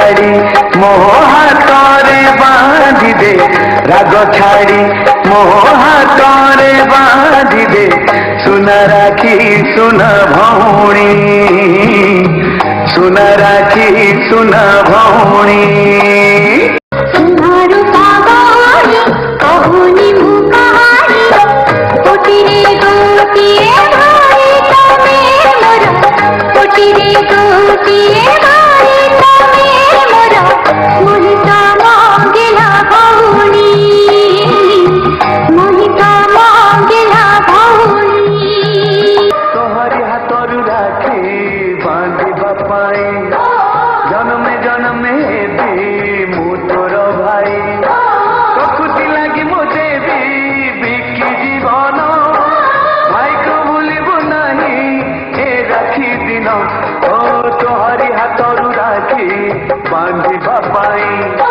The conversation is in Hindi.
छाड़ी मो हाथरे बांधी दे, राग छाड़ी मो हाथरे बांधी दे, सुना राखी सुना भौणी, सुना राखी सुना भौणी। जन्मे जन्मे भी मु तोर भाई, प्रकृति लगी मुझे भी बिकी जीवन, भाई को भूलबू नहीं ए राखी दिन, ओ तोहरी हाथरू राखी बांधिबा पाई।